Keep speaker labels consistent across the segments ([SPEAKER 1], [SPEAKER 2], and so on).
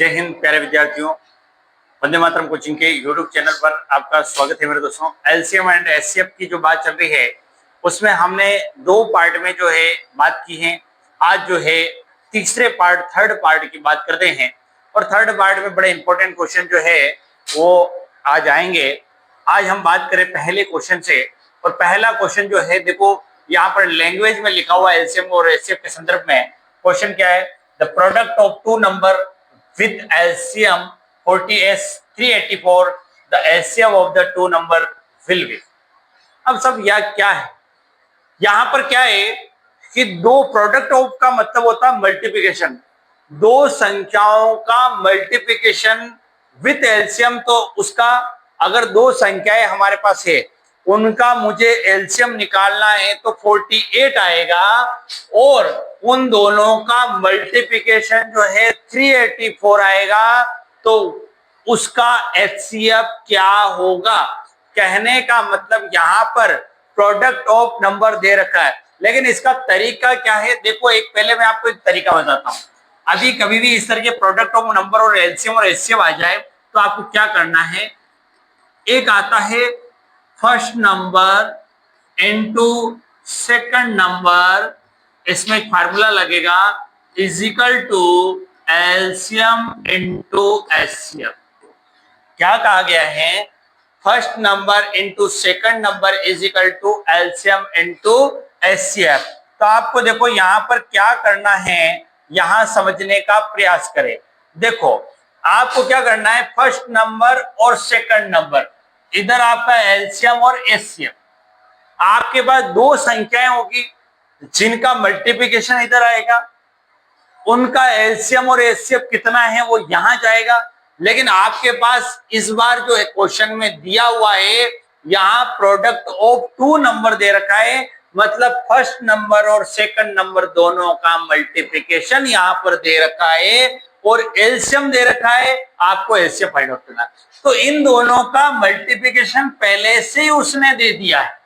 [SPEAKER 1] जय हिंद प्यारे विद्यार्थियों। वंदे मातरम कोचिंग के यूट्यूब चैनल पर आपका स्वागत है मेरे दोस्तों। एलसीएम एंड एचसीएफ की जो बात चल रही है उसमें हमने दो पार्ट में जो है बात की है। आज जो है तीसरे पार्ट थर्ड पार्ट की बात करते हैं और थर्ड पार्ट में बड़े इंपॉर्टेंट क्वेश्चन जो है वो आज आएंगे। आज हम बात करें पहले क्वेश्चन से और पहला क्वेश्चन जो है देखो यहाँ पर लैंग्वेज में लिखा हुआ एलसीएम और एचसीएफ के संदर्भ में क्वेश्चन क्या है। The product of two number with LCM 40s 384 the LCM of the two number will be। अब सब यह क्या है, यहां पर क्या है कि दो प्रोडक्ट ऑफ का मतलब होता है मल्टीप्लिकेशन, दो संख्याओं का मल्टीप्लिकेशन विथ एलसीएम। तो उसका अगर दो संख्याएं हमारे पास है उनका मुझे एलसीएम निकालना है तो 48 आएगा और उन दोनों का मल्टीप्लिकेशन जो है 384 आएगा। तो उसका एचसीएफ क्या होगा? कहने का मतलब यहाँ पर प्रोडक्ट ऑफ नंबर दे रखा है लेकिन इसका तरीका क्या है देखो। एक पहले मैं आपको एक तरीका बताता हूँ। अभी कभी भी इस तरह के प्रोडक्ट ऑफ नंबर और एलसीएम और एचसीएफ आ जाए तो आपको क्या करना है। एक आता है first number into second number, इसमें एक फार्मूला लगेगा is equal to LCM into HCF. क्या कहा गया है? First number into second number is equal to LCM into HCF. तो आपको देखो यहाँ पर क्या करना है, यहां समझने का प्रयास करें। देखो आपको क्या करना है, फर्स्ट नंबर और सेकंड नंबर इधर आपका एलसीएम और एचसीएफ। आपके पास दो संख्याएं होगी जिनका मल्टीप्लिकेशन इधर आएगा, उनका एलसीएम और एचसीएफ कितना है वो यहां जाएगा। लेकिन आपके पास इस बार जो है क्वेश्चन में दिया हुआ है यहाँ प्रोडक्ट ऑफ टू नंबर दे रखा है, मतलब फर्स्ट नंबर और सेकंड नंबर दोनों का मल्टीप्लिकेशन यहाँ पर दे रखा है और एलसीएम दे रखा है। आपको एलसीएम फाइंड आउट करना है। तो इन दोनों का मल्टीप्लिकेशन पहले से ही उसने दे दिया है,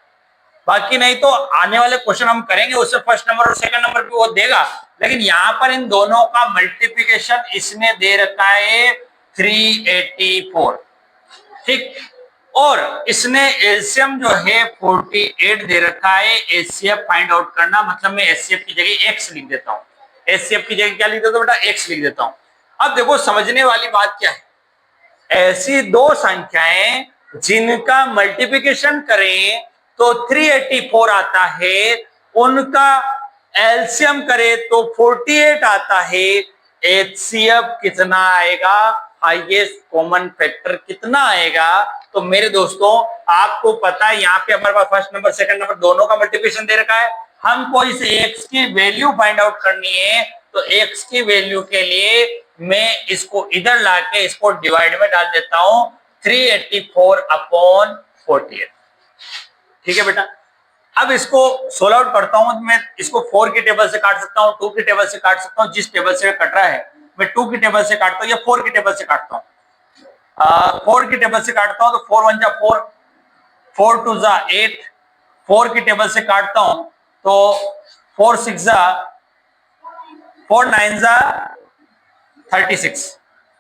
[SPEAKER 1] बाकी नहीं तो आने वाले क्वेश्चन हम करेंगे उससे फर्स्ट नंबर और सेकंड नंबर पे वो देगा। लेकिन यहाँ पर इन दोनों का मल्टीप्लिकेशन इसने दे रखा है 384, ठीक। और इसने एलसीएम जो है 48 दे रखा है। एचसीएफ फाइंड आउट करना मतलब मैं एचसीएफ की जगह एक्स लिख देता हूँ। एचसीएफ की जगह क्या लिख देता हूँ बेटा? एक्स लिख देता हूँ। अब देखो समझने वाली बात क्या है, ऐसी दो संख्याएं जिनका मल्टीप्लिकेशन करें तो 384 आता है, उनका एलसीएम करे तो 48 आता है। एचसीएफ कितना आएगा, हाईएस्ट कॉमन फैक्टर कितना आएगा? तो मेरे दोस्तों आपको पता है यहाँ पे हमारे पास फर्स्ट नंबर सेकंड नंबर दोनों का मल्टीप्लिकेशन दे रखा है। हमको इस एक्स की वैल्यू फाइंड आउट करनी है। तो एक्स की वैल्यू के लिए मैं इसको इधर लाके इसको डिवाइड में डाल देता हूं 384 अपॉन 48, ठीक है बेटा। अब इसको सोल्व आउट करता हूं, मैं इसको 4 की टेबल से काट सकता हूं, 2 की टेबल से काट सकता हूं। जिस टेबल से कट रहा है मैं 2 की टेबल से काटता हूं या 4 की टेबल से काटता हूं। 4 की टेबल से काटता हूं तो 4 1 जा 4, 4 2 जा 8। 4 की टेबल से काटता हूं तो 4 6 जा 4 9 जा 36,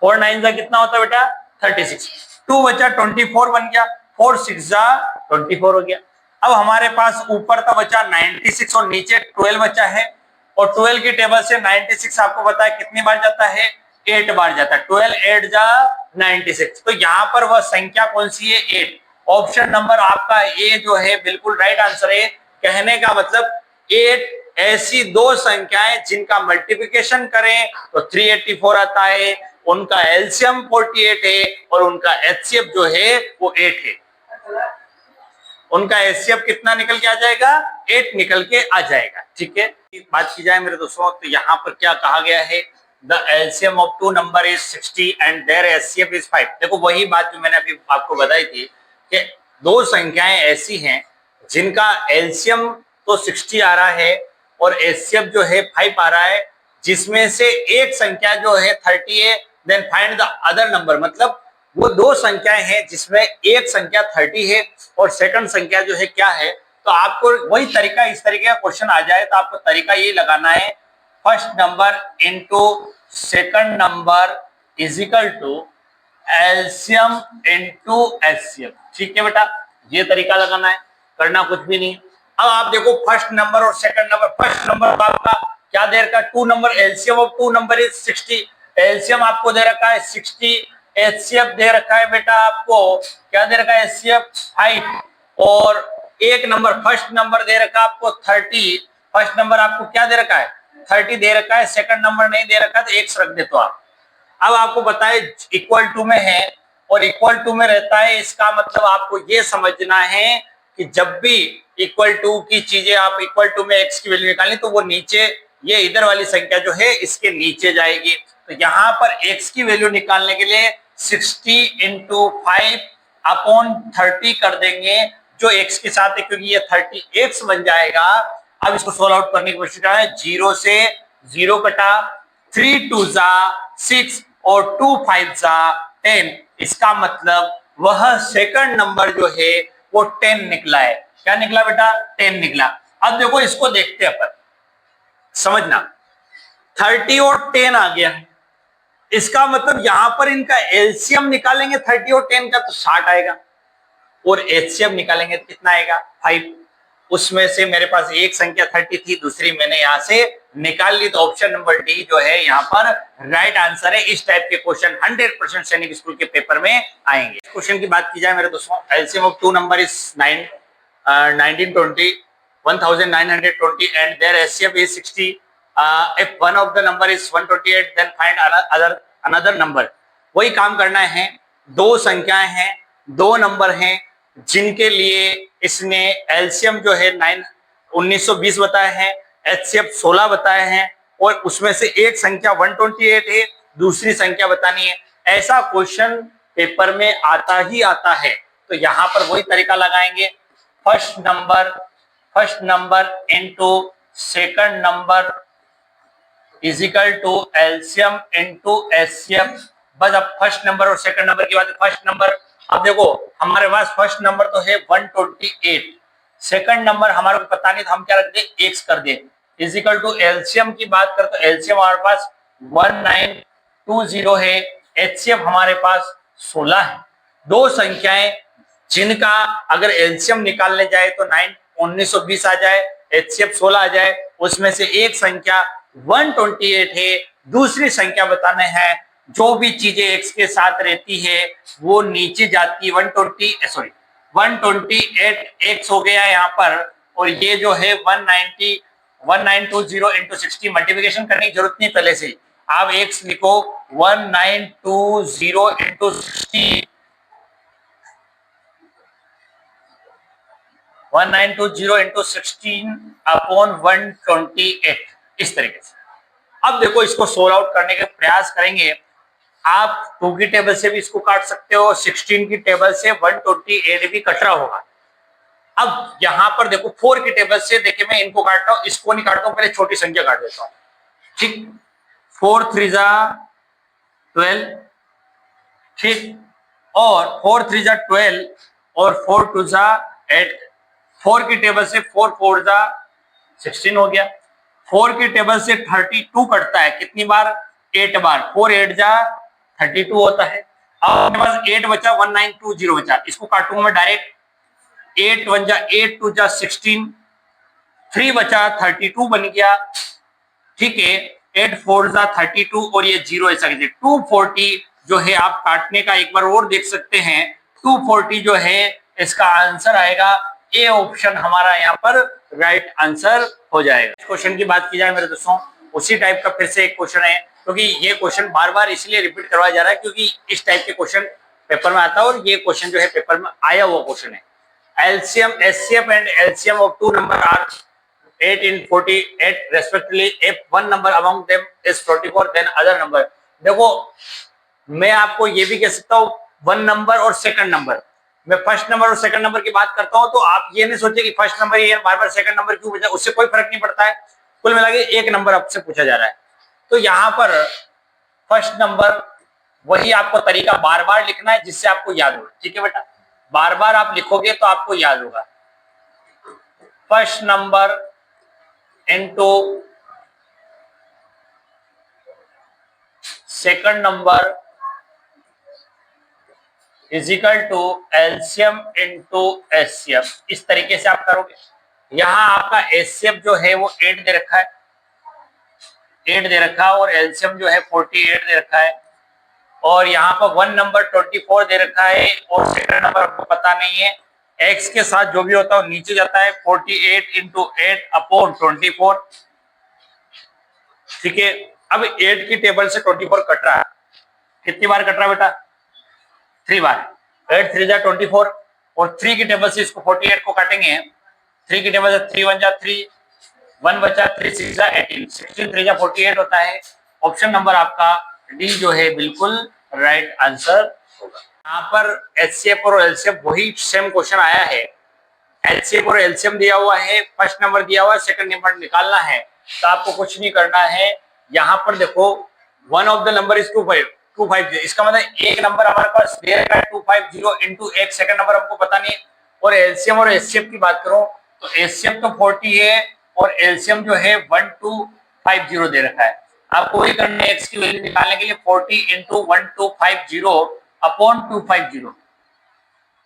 [SPEAKER 1] 4 9 जा कितना होता है बेटा? 36। 2 बचा 24 बन गया, 4 6 जा 24 हो गया। अब हमारे पास ऊपर का बचा 96 और नीचे 12 बचा है। और 12 की टेबल से 96 आपको पता है कितनी बार जाता है? 8 बार जाता है। 12 8 जा 96। तो यहाँ पर वह संख्या कौन सी है? 8। ऑप्शन नंबर आपका ए जो है बिल्कुल राइट आंसर है। कहने का मतलब 8 ऐसी दो संख्याएं जिनका मल्टीप्लिकेशन करें तो 384 आता है, उनका एलसीएम 48 है और उनका एचसीएफ जो है वो 8 है। उनका एचसीएफ कितना निकल के आ जाएगा? 8 निकल के आ जाएगा, ठीक है। बात की जाए मेरे दोस्तों तो यहाँ पर क्या कहा गया है, the LCM of two number is 60 and their HCF is 5। देखो वही बात जो मैंने अभी आपको बताई थी कि दो संख्याएं ऐसी हैं जिनका एलसीएम तो 60 आ रहा है और एचसीएफ जो है 5 आ रहा है, जिसमें से एक संख्या जो है 30 है। Then find the other number, मतलब वो दो संख्याएं हैं जिसमें एक संख्या 30 है और सेकंड संख्या जो है क्या है। तो आपको वही तरीका, इस तरीके का क्वेश्चन आ जाए तो आपको तरीका ये लगाना है, first number into second number is equal to LCM into HCF. ठीक है बेटा, ये तरीका लगाना है, करना कुछ भी नहीं। अब आप देखो फर्स्ट नंबर और सेकंड नंबर। फर्स्ट नंबर आपका क्या दे रखा है, 2 number, LCM of 2 number is 60। LCM आपको दे रखा है 60, एचसीएफ दे रखा है बेटा आपको क्या दे रखा है, एचसीएफ 5, और एक नंबर फर्स्ट नंबर दे रखा है आपको 30। फर्स्ट नंबर आपको क्या दे रखा है, 30 दे रखा है, सेकंड नंबर नहीं दे रखा है, तो एक्स रख दे तो आप। अब आपको बताए इक्वल टू में है और इक्वल टू में रहता है, इसका मतलब आपको ये समझना है कि जब भी इक्वल टू की चीजें आप इक्वल टू में एक्स की वैल्यू निकालें तो वो नीचे, ये इधर वाली संख्या जो है इसके नीचे जाएगी। तो यहाँ पर एक्स की वैल्यू निकालने के लिए 60 इंटू 5 अपॉन 30 कर देंगे, जो एक्स के साथ है क्योंकि ये 30 एक्स बन जाएगा। अब इसको सोल्व आउट करने की कोशिश करें, 0 से 0 कटा, 3 2 जा 6 और 2 5 जा 10। इसका मतलब वह सेकंड नंबर जो है वो 10 निकला है। क्या निकला बेटा, 10 निकला। अब देखो इसको देखते हैं अपन, समझना, 30 और 10 आ गया, इसका मतलब यहां पर इनका एलसीएम निकालेंगे 30 और 10 का तो 60 आएगा, और एचसीएफ निकालेंगे तो कितना आएगा, 5। उसमें से मेरे पास एक संख्या 30 थी, दूसरी मैंने यहां से निकाल ली, तो ऑप्शन नंबर डी जो है यहाँ पर राइट आंसर है। इस टाइप के क्वेश्चन 100% सैनिक स्कूल के पेपर में आएंगे। क्वेश्चन की बात की जाए मेरे दोस्तों, LCM of 2 number is 1920 1920 and their HCF is 60. If one of the number is 128, then find another number. वही काम करना है, दो संख्याएं हैं, दो नंबर हैं जिनके लिए इसने एलसीएम जो है 1920 बताए हैं, एचसीएफ 16 बताए हैं, और उसमें से एक संख्या 128 है, दूसरी संख्या बतानी है। ऐसा क्वेश्चन पेपर में आता ही आता है, तो यहाँ पर वही तरीका लगाएंगे, first number into second number is equal to LCM into HCF. बस अब फर्स्ट नंबर और सेकंड नंबर की बात है। फर्स्ट नंबर, अब देखो हमारे पास फर्स्ट नंबर तो है 128, सेकंड नंबर हमारे को पता नहीं था, हम क्या रख दे, एक्स कर दे, इज इक्वल टू एलसीएम की बात कर तो एलसीएम हमारे पास 1920 है, एचसीएफ हमारे पास 16 है। दो संख्याएं जिनका अगर एलसीएम निकालने जाए तो 1920 आ जाए, एचसीएफ 16 आ जाए, उसमें से एक संख्या 128 है, दूसरी संख्या बताने हैं। जो भी चीजें एक्स के साथ रहती है वो नीचे जाती है, 128 एक्स हो गया यहाँ पर, और ये जो है 1920 इंटू 60, मल्टीप्लिकेशन करने की जरूरत नहीं पहले से, आप एक्स लिखो 1920 इंटू 60, 1920 इंटू 16 अपॉन 128, इस तरीके से। अब देखो इसको सोल्व आउट करने का प्रयास करेंगे। आप 2 की टेबल से भी इसको काट सकते हो, 16 की टेबल से 128 भी कट रहा होगा। अब यहां पर देखो 4 की टेबल से, देखिए मैं इनको काटता हूं, इसको नहीं काटता हूं, पहले छोटी संख्या काट देता हूं। ठीक, 4 3 जा 12, ठीक, और 4 3 जा 12 और 4 2 जा 8। 4 की टेबल से 4 4 जा 16 हो गया। 4 की टेबल से 32 कटता है कितनी बार, 8 बार, 4 8 जा 32 होता है। अब मेरे पास 8 बचा, 1920 बचा, इसको काटूंगा मैं डायरेक्ट, 8 1 जा 8 2 जा 16, 3 बचा 32 बन गया, ठीक है, 8 4 जा 32 और ये 0 ऐसा कीजिए। 240 जो है आप काटने का एक बार और देख सकते हैं, 240 जो है इसका आंसर आएगा ए ऑप्शन, हमारा यहाँ पर राइट आंसर हो जाएगा। इस क्वेश्चन की बात की जाए मेरे दोस्तों, उसी टाइप का फिर से एक क्वेश्चन है, क्योंकि ये क्वेश्चन बार बार इसलिए रिपीट करवाया जा रहा है क्योंकि इस टाइप के क्वेश्चन पेपर में आता है, और ये क्वेश्चन जो है पेपर में आया हुआ क्वेश्चन है। LCM HCF and LCM of 2 number are 8 in 48 respectively, if one number among them is 44 then other number। देखो मैं आपको ये भी कह सकता हूँ वन नंबर और सेकंड नंबर, मैं फर्स्ट नंबर और सेकंड नंबर की बात करता हूं तो आप ये नहीं सोचे कि फर्स्ट नंबर ये बार बार सेकंड नंबर क्यों पूछा, उससे कोई फर्क नहीं पड़ता है, कुल मिला के एक नंबर आपसे पूछा जा रहा है। तो यहाँ पर फर्स्ट नंबर वही आपको तरीका बार बार लिखना है जिससे आपको याद होगा, ठीक है बेटा, बार बार आप लिखोगे तो आपको याद होगा। First number into second number is equal to LCM into HCF. इस तरीके से आप करोगे। यहाँ आपका एचसीएफ जो है वो 8 दे रखा है, 8 दे रखा है, और एलसीएम जो है 48 दे रखा है, और यहाँ पर 1 नंबर 24 दे रखा है, और सेकंड नंबर आपको पता नहीं है। एक्स के साथ जो भी होता है वो नीचे जाता है, 48 इंटू 8 अपॉन 24। ठीक है, अब 8 की टेबल से 24 कट रहा है, कितनी बार कट रहा है बेटा? 3 बार। 8 3 जा 24, और 3 की टेबल से इसको 48 को काटेंगे। 3 की टेबल से 3 1 जा 3, 1 बचा, 3 6 जा 18, 16 3 जा 48 होता है। ऑप्शन नंबर आपका डी जो है बिल्कुल राइट आंसर होगा। यहाँ पर एचसीएफ और एलसीएम वही सेम क्वेश्चन आया है। एचसीएफ और एलसीएम दिया हुआ है, फर्स्ट नंबर दिया हुआ है, सेकंड नंबर निकालना है। तो आपको कुछ नहीं करना है। यहाँ पर देखो, one of the number is 250, इसका मतलब एक नंबर हमारे पास दे रखा है 250 इंटू एक सेकंड नंबर हमको पता नहीं। और एलसीएम और एचसीएफ की बात करो तो एचसीएफ तो 40 है, और एलसीएम जो है 1250 दे रखा है। आपको वही करना है, एक्स की वैल्यू निकालने के लिए 40 इंटू 1250 अपॉन 250।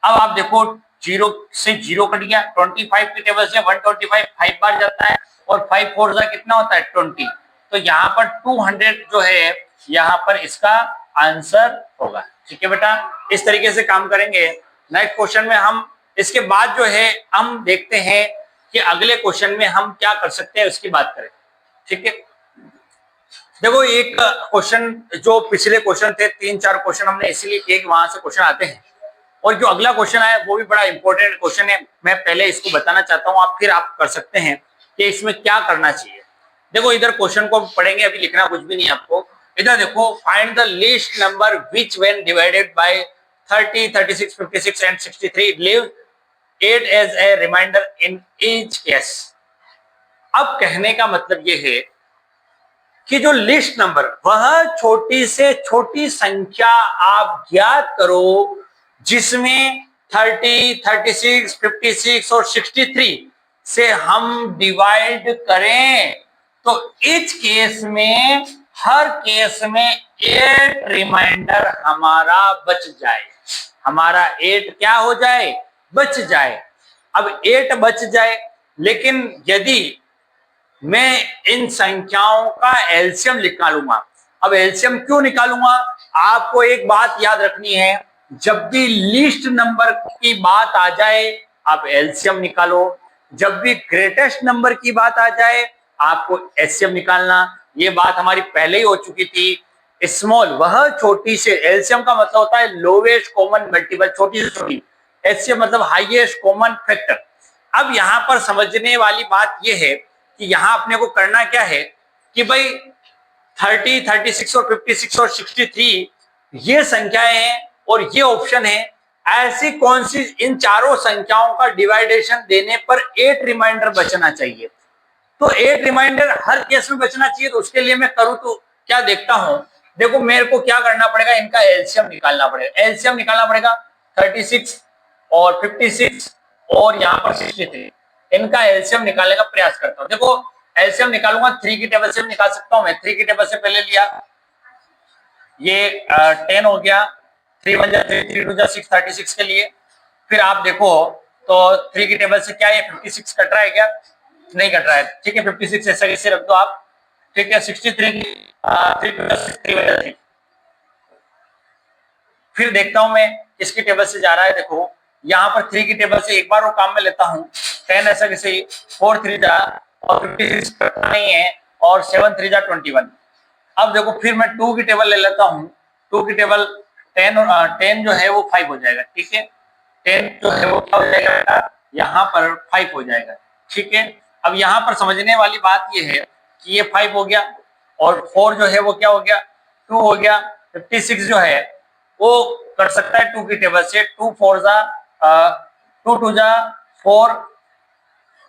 [SPEAKER 1] अब आप देखो, 0 से 0 कट गया, 25 की टेबल से 125 5 बार जाता है, और 5 4 जा कितना होता है 20। तो यहाँ पर 200 जो है यहाँ पर इसका आंसर होगा। ठीक है बेटा, इस तरीके से काम करेंगे। नेक्स्ट क्वेश्चन में हम इसके बाद जो है हम देखते हैं कि अगले क्वेश्चन में हम क्या कर सकते हैं, उसकी बात करें। ठीक है, देखो एक क्वेश्चन, जो पिछले क्वेश्चन थे 3-4 क्वेश्चन हमने इसीलिए किए कि वहां से क्वेश्चन आते हैं, और जो अगला क्वेश्चन है वो भी बड़ा इंपॉर्टेंट क्वेश्चन है। मैं पहले इसको बताना चाहता हूँ, आप फिर आप कर सकते हैं कि इसमें क्या करना चाहिए। देखो इधर क्वेश्चन को पढ़ेंगे, अभी लिखना कुछ भी नहीं आपको। इधर देखो, find the least number which when divided by 30 36 56 and 63 leave 8 as a remainder in each case. अब कहने का मतलब ये है कि जो लिस्ट नंबर, वह छोटी से छोटी संख्या आप ज्ञात करो जिसमें 30 36 56 और 63 से हम डिवाइड करें। तो इस केस में, हर केस में 8 रिमाइंडर हमारा बच जाए, हमारा 8 क्या हो जाए? बच जाए। अब 8 बच जाए, लेकिन यदि मैं इन संख्याओं का एलसीएम निकालूंगा। अब एलसीएम क्यों निकालूंगा? आपको एक बात याद रखनी है, जब भी लीस्ट नंबर की बात आ जाए आप एलसीएम निकालो, जब भी ग्रेटेस्ट नंबर की बात आ जाए आपको एचसीएम निकालना। ये बात हमारी पहले ही हो चुकी थी। स्मॉल, वह छोटी से, एलसीएम का मतलब होता है लोवेस्ट कॉमन मल्टीपल, छोटी से छोटी। एचसीएम मतलब हाईएस्ट कॉमन फैक्टर। अब यहां पर समझने वाली बात यह है कि यहां अपने को करना क्या है कि भाई 30 36 और 56 और 63 ये संख्याएं हैं और ये ऑप्शन है। ऐसी कौन सी इन चारों संख्याओं का डिवाइडेशन देने पर 8 रिमाइंडर बचना चाहिए? तो 8 रिमाइंडर हर केस में बचना चाहिए। तो उसके लिए मैं करूं तो क्या देखता हूं, देखो मेरे को क्या करना पड़ेगा, इनका एलसीएम निकालना पड़ेगा। एलसीएम निकालना पड़ेगा 36 और 56 और यहाँ पर 63, इनका एलसीएम निकालने का प्रयास करता हूँ। देखो एलसीएम निकालूंगा, 3 की टेबल से भी निकाल सकता हूँ मैं। 3 की टेबल से पहले लिया, ये 10 हो गया, 3 1 जा 3, 3 2 जा 6, 36 के लिए। फिर आप देखो तो 3 की टेबल से क्या ये 56 कट रहा है क्या? नहीं कट रहा है। ठीक है, 56 ऐसा कैसे रख दो आप। ठीक है, 63 की 3 फिर देखता हूं मैं इसकी टेबल से जा रहा है। देखो यहाँ पर 3 की टेबल से एक बार वो काम में लेता हूँ, 10 ऐसा कैसे, 4 3 जा और 56 नहीं है, और 7 3 जा 21। अब देखो फिर मैं 2 की टेबल ले लेता हूँ। 2 की टेबल 10 और 10 जो है वो 5 हो जाएगा। ठीक है, 10 जो है वो क्या हो जाएगा, यहाँ पर 5 हो जाएगा। ठीक है, अब यहाँ पर समझने वाली बात ये है कि ये 5 हो गया, और 4 जो है वो क्या हो गया, 2 हो गया। 56 जो है वो कर सकता है 2 की टेबल से, 2 4 जा 2 2 जा 4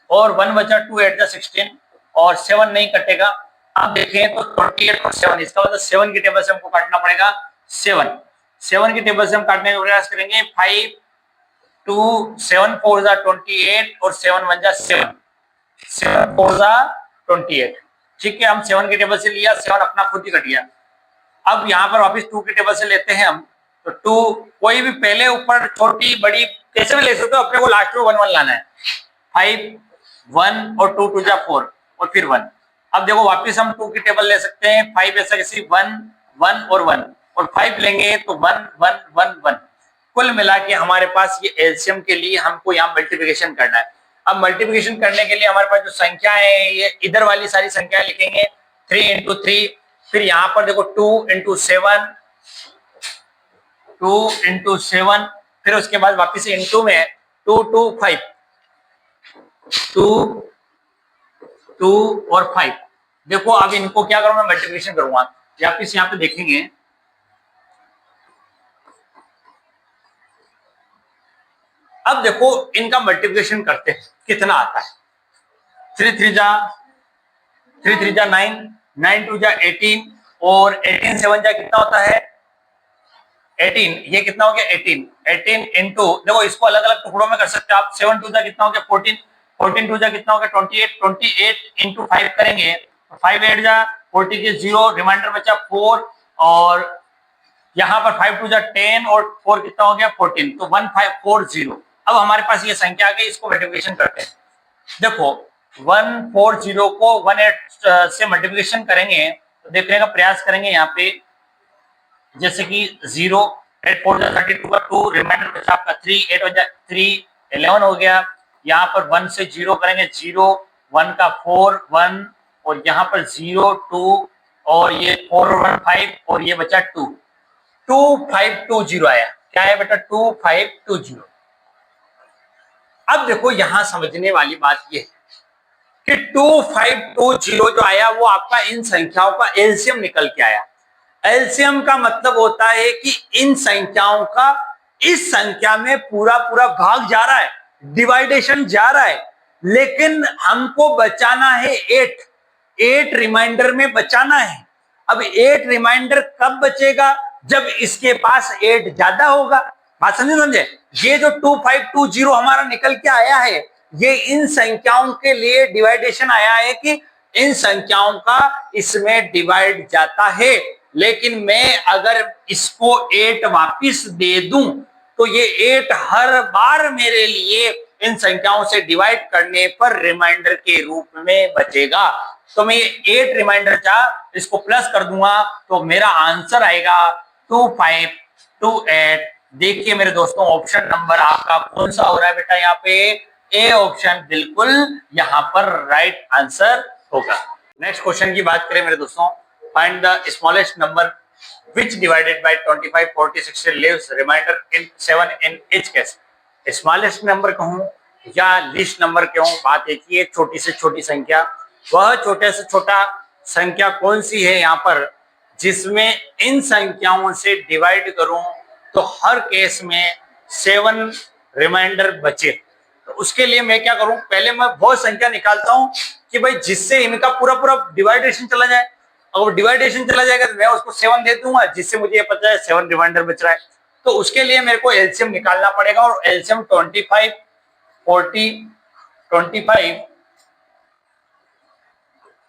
[SPEAKER 1] और 1 बचा, 2 8 जा 16 और 7 नहीं कटेगा। आप देखें तो 28 और 7, इसका मतलब 7 की टेबल से हमको काटना पड़ेगा 7 की टेबल से हम काटने का प्रयास करेंगे। 5 2 7 4 जा 28 और 7 1 जा 7, 7 4 जा 28। ठीक है, हम 7 की टेबल से लिया, 7 अपना खुद ही कट गया। अब यहाँ पर वापस 2 की टेबल से लेते हैं हम, तो 2 कोई भी पहले ऊपर छोटी बड़ी कैसे भी ले सकते हो, अपने को लास्ट में 1 1 लाना है। 5 1 और 2 2 जा 4 और फिर 1। अब देखो वापस हम 2 की टेबल ले सकते हैं। 5 ऐसा कैसे 1 1 और 1 और 5 लेंगे तो 1 1 1 1। कुल मिला के हमारे पास ये एलसीएम के लिए हमको यहाँ मल्टीप्लिकेशन करना है। अब मल्टीप्लिकेशन करने के लिए हमारे पास जो संख्या है ये इधर वाली सारी संख्या लिखेंगे 3 इंटू 3, फिर यहाँ पर देखो 2 इंटू 7, 2 इंटू 7, फिर उसके बाद वापिस इंटू में 2 2 5, 2 2 और 5। देखो अब इनको क्या करूंगा, मल्टीप्लिकेशन करूंगा। वापिस यहाँ पे देखेंगे अब देखो इनका मल्टीप्लिकेशन करते हैं कितना आता है। 3 3 जा 9, 9 2 जा 18 और 18 7 जा कितना होता है 18। ये कितना हो गया 18 18 इंटू, देखो इसको अलग अलग टुकड़ों में कर सकते हो आप। 7 2 जा कितना हो गया 14, 14 2 जा कितना हो गया 28, 28 इंटू 5 करेंगे 5 8 जा 40 के 0, रिमाइंडर बचा 4 और यहाँ पर 5 2 जा 10 और 4 कितना हो गया 14, तो 1540। अब हमारे पास ये संख्या आ गई, इसको मल्टीप्लिकेशन करते हैं। देखो 140 को 18 से मल्टीप्लिकेशन करेंगे तो देखने का प्रयास करेंगे यहाँ पे, जैसे कि 0 8 4 32 का 2, रिमाइंडर बचा आपका 3 8 1 3 11 हो गया। यहाँ पर 1 से 0 करेंगे 0 1 का 4 1 और यहाँ पर 0 2 और ये 4 और 1 5 और ये बचा 2 2520 आया। क्या है बेटा 2520। अब देखो यहां समझने वाली बात ये है कि 2520 जो आया वो आपका इन संख्याओं का एलसीएम निकल के आया। एलसीएम का मतलब होता है कि इन संख्याओं का इस संख्या में पूरा पूरा भाग जा रहा है, डिवाइडेशन जा रहा है, लेकिन हमको बचाना है 8 रिमाइंडर में बचाना है। अब 8 रिमाइंडर कब बचेगा, जब इसके पास 8 ज्यादा होगा। बात समझे? ये जो 2520 हमारा निकल के आया है ये इन संख्याओं के लिए डिवाइडेशन आया है कि इन संख्याओं का इसमें डिवाइड जाता है, लेकिन मैं अगर इसको 8 वापिस दे दूं तो ये 8 हर बार मेरे लिए इन संख्याओं से डिवाइड करने पर रिमाइंडर के रूप में बचेगा। तो मैं ये 8 रिमाइंडर था इसको प्लस कर दूंगा तो मेरा आंसर आएगा 2528। देखिए मेरे दोस्तों ऑप्शन नंबर आपका कौन सा हो रहा है बेटा, यहाँ पे ए ऑप्शन बिल्कुल यहाँ पर राइट आंसर होगा। नेक्स्ट क्वेश्चन की बात करें मेरे दोस्तों, find the smallest number which divided by 25 40 60 leaves remainder in 7 in each case। Smallest number कहूं या लीस्ट नंबर कहूं, बात एक ही है, छोटी से छोटी संख्या। वह छोटे से छोटा संख्या कौन सी है यहाँ पर जिसमें इन संख्याओं से डिवाइड करूं तो हर केस में 7 रिमाइंडर बचे। तो उसके लिए मैं क्या करूं, पहले मैं बहुत संख्या निकालता हूं कि भाई जिससे इनका पूरा पूरा डिवाइडेशन चला जाए। अगर डिवाइडेशन चला जाएगा तो मैं उसको 7 दे दूंगा जिससे मुझे ये पता है 7 रिमाइंडर बच रहा है। तो उसके लिए मेरे को एलसीएम निकालना पड़ेगा और एलसीएम 25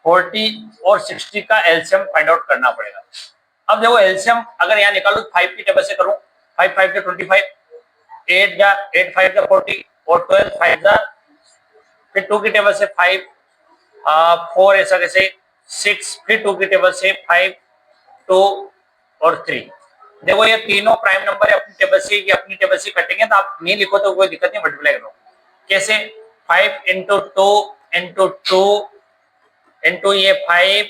[SPEAKER 1] 40 और 60 का एलसीएम फाइंड आउट करना पड़ेगा। अब देखो एलसीएम अगर यहाँ निकालू 5 की टेबल से करूं, 5 5 का 25, 8 जा 8 5 का 40 और 12 5 जा, फिर 2 की टेबल से 5 4 ऐसा कैसे 6, फिर 2 की टेबल से 5 2 और 3। देखो ये तीनों प्राइम नंबर है, अपनी टेबल से ये अपनी टेबल से कटेंगे तो आप नहीं लिखो तो कोई दिक्कत नहीं, मल्टीप्लाई करो। कैसे 5 इंटू 2 इंटू 2 इंटू ये 5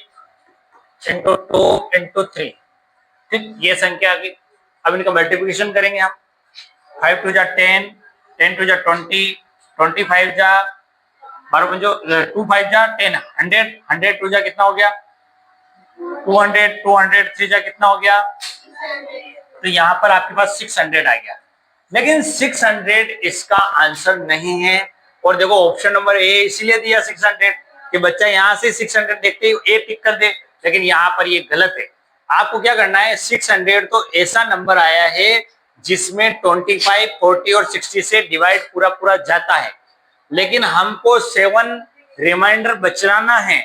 [SPEAKER 1] इंटू 2 इंटू 3, ठीक ये संख्या आ गई। अब इनका मल्टीप्लिकेशन करेंगे हम, 5 2 जा 10, 10 2 जा 20, 25 जा 12 2 5 जा 10, 100 100 2 जा कितना हो गया 200, 200 3 जा कितना हो गया, तो यहाँ पर आपके पास 600 आ गया। लेकिन 600 इसका आंसर नहीं है। और देखो ऑप्शन नंबर ए इसलिए दिया 600 कि बच्चा यहाँ से 600 देखते ही ए टिक कर दे, लेकिन यहाँ पर ये गलत है। आपको क्या करना है, 600 तो ऐसा नंबर आया है जिसमें 25 40 और 60 से डिवाइड पूरा पूरा जाता है, लेकिन हमको 7 रिमाइंडर बचाना है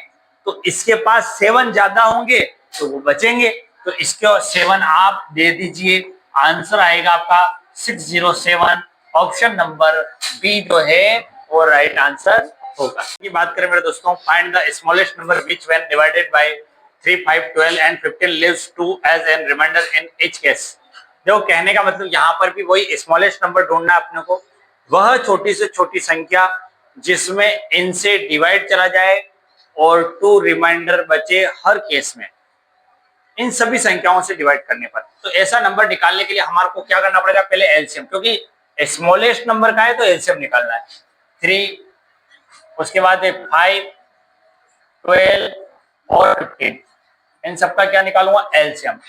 [SPEAKER 1] तो इसके पास 7 ज्यादा होंगे तो वो बचेंगे, तो इसके 7 आप दे दीजिए। आंसर आएगा आपका 607। ऑप्शन नंबर बी जो है वो राइट आंसर होगा। की बात करें मेरे दोस्तों, find the smallest number which when divided by 3, 5, 12 and 15 leaves 2 as an remainder in each case. देखो कहने का मतलब यहाँ पर भी वही स्मॉलेस्ट नंबर ढूंढना है अपने को, वह छोटी से छोटी संख्या जिसमें इनसे डिवाइड चला जाए और 2 रिमाइंडर बचे हर केस में, इन सभी संख्याओं से डिवाइड करने पर। तो ऐसा नंबर निकालने के लिए हमारे को क्या करना पड़ेगा, पहले एलसीएम, क्योंकि स्मॉलेस्ट नंबर का है तो एलसीएम निकालना है। 3, उसके बाद 5, 12 और 15, इन सबका क्या निकालूंगा, एलसीएम।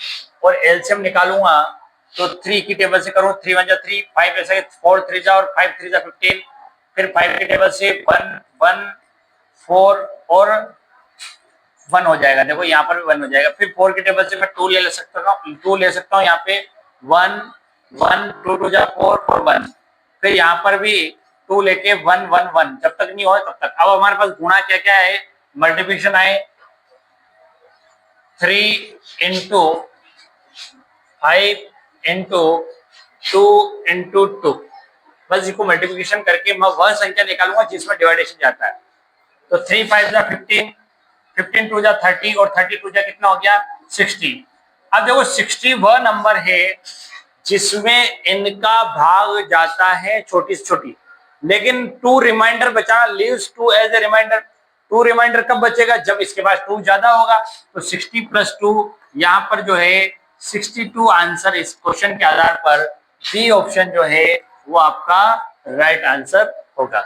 [SPEAKER 1] और एलसीएम निकालूंगा तो 3 की टेबल से करूं, 3 1 जा 3, 5 ऐसे 4 3 जा और 5 3 जा 15, फिर 5 की टेबल से 1 1 4 और 1 हो जाएगा। देखो यहाँ पर भी 1 हो जाएगा। फिर 4 की टेबल से मैं 2 ले सकता हूँ, 2 ले सकता हूँ यहाँ पे, 1 1 2 2 जा 4 और 1। फिर यहाँ पर भी 2 लेके 1 1 1, जब तक नहीं हो तब तक। अब हमारे पास गुणा क्या क्या है, मल्टीप्लिकेशन आए 3 इंटू 5 इंटू 2 इंटू 2, बस इसको मल्टीप्लिकेशन करके मैं वह संख्या निकालूंगा जिसमें डिवाइडेशन जाता है। तो 3 5 जा 15, 15 2 जा 30 और 30 2 जा कितना हो गया, 60। अब देखो 60 वह नंबर है जिसमें इनका भाग जाता है छोटी से छोटी, लेकिन 2 रिमाइंडर बचा, leaves 2 as a remainder. 2 remainder कब बचेगा, जब इसके पास 2 ज्यादा होगा। तो 60 + 2 यहाँ पर जो है 62 आंसर इस क्वेश्चन के आधार पर बी ऑप्शन जो है वो आपका राइट आंसर होगा।